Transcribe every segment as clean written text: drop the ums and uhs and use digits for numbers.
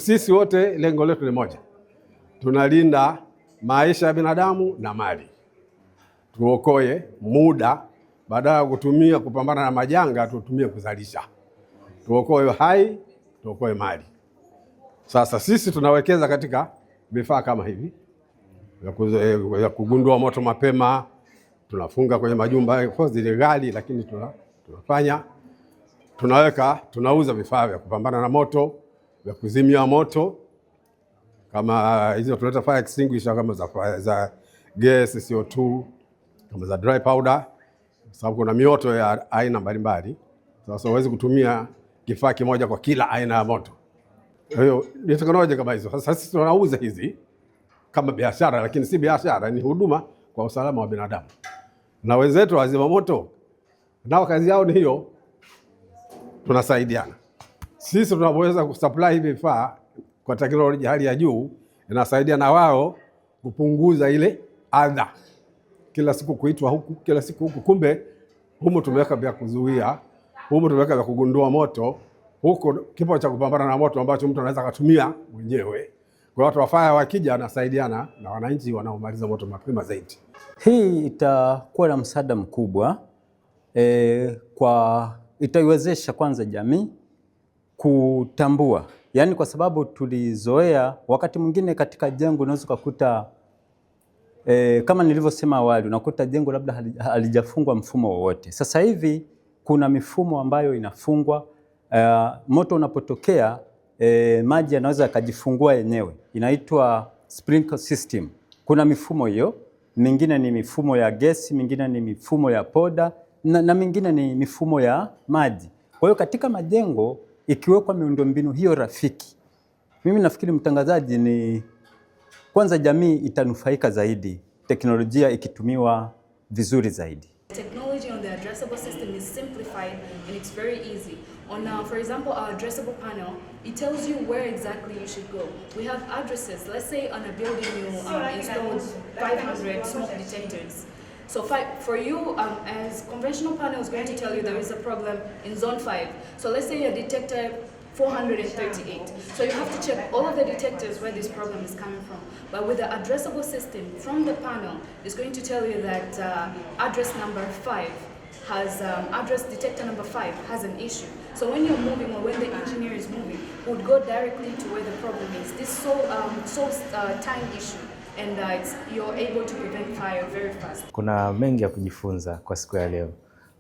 sisi wote lengo letu ni moja, tunalinda maisha ya binadamu na mali, tuokoe muda, badala ya kutumia kupambana na majanga tutumie kuzalisha, tuokoe hai, tuokoe mali. Sasa sisi tunawekeza katika vifaa kama hivi ya kugundua moto mapema, tunafunga kwenye majumba kwa zile ghali, lakini tunafanya tunauza vifaa vya kupambana na moto, vya kuzimia moto, kama hizo tunaleta fire extinguisher kama za gas, CO2, kama za dry powder, sababu kuna mioto ya aina mbalimbali. Sasa huwezi kutumia kifaa kimoja kwa kila aina ya moto. Hiyo ni teknolojia kama hizo. Sasa sisi tunauza hizi kama biashara, lakini si biashara, ni huduma kwa usalama wa binadamu. Na wenzetu wazima moto nao kazi yao ni hiyo, tunasaidiana. Sisi tunapoweza kusupply hivi vifaa kwa teknolojia hali ya juu, inasaidia na wao kupunguza ile adha, kila siku kuitwa huku, kila siku huku. Kumbe humu tumeweka vya kuzuia, humu tumeweka vya kugundua moto, huko kipo cha kupambana na moto ambacho mtu anaweza kutumia mwenyewe. Kwa watu wa fire wakija wanasaidiana na wananchi wanaomaliza moto mapema zaidi. Hii itakuwa na msaada mkubwa itaiwezesha kwanza jamii kutambua, yaani kwa sababu tulizoea wakati mwingine katika jengo unaweza kukuta kama nilivyosema awali, unakuta jengo labda halijafungwa mfumo wowote. Sasa hivi kuna mifumo ambayo inafungwa, moto unapotokea maji yanaweza yakajifungua yenyewe, inaitwa sprinkler system. Kuna mifumo hiyo, mingine ni mifumo ya gesi, mingine ni mifumo ya poda na mingine ni mifumo ya maji. Kwa hiyo katika majengo ikiwekwa miundombinu hiyo rafiki, mimi nafikiri mtangazaji, ni kwanza jamii itanufaika zaidi teknolojia ikitumiwa vizuri zaidi. Technology on the addressable system is simplified and it's very easy. On, for example, our addressable panel, it tells you where exactly you should go. We have addresses. Let's say on a building you installed 500 smoke detectors. So for you, as conventional panel is going to tell you there is a problem in zone 5. So let's say you detected 438. So you have to check all of the detectors where this problem is coming from. But with the addressable system from the panel, it's going to tell you that address number 5 has, address detector number 5 has an issue. So when you're moving or when the engineer is moving, would go directly to where the problem is. This solves time issue. And you're able to prevent fire very fast. Kuna mengi ya kujifunza kwa siku ya leo.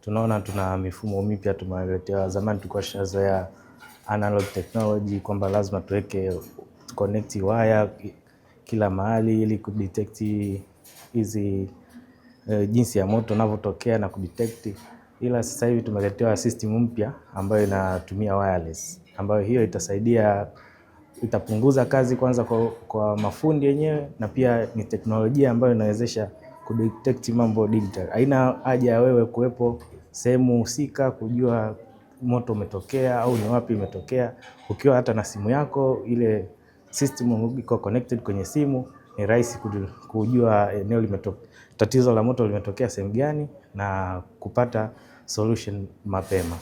Tunaona tuna mifumo mipya tumeletewa. Zamani tulikuwa tunazoea analog technology kwamba lazima tuweke connect wire kila mahali ili kudetect hizi jinsi ya moto unavyotokea na kudetect. Ila sasa hivi tumeletewa system mpya ambayo inatumia wireless, ambayo hiyo itapunguza kazi kwanza kwa mafundi yenyewe, na pia ni teknolojia ambayo inawezesha kudetect mambo digital. Haina haja ya wewe kuwepo sehemu husika kujua moto umetokea au ni wapi umetokea. Ukiwa hata na simu yako, ile system iko connected kwenye simu, ni rahisi kujua eneo tatizo la moto limetokea sehemu gani na kupata solution mapema.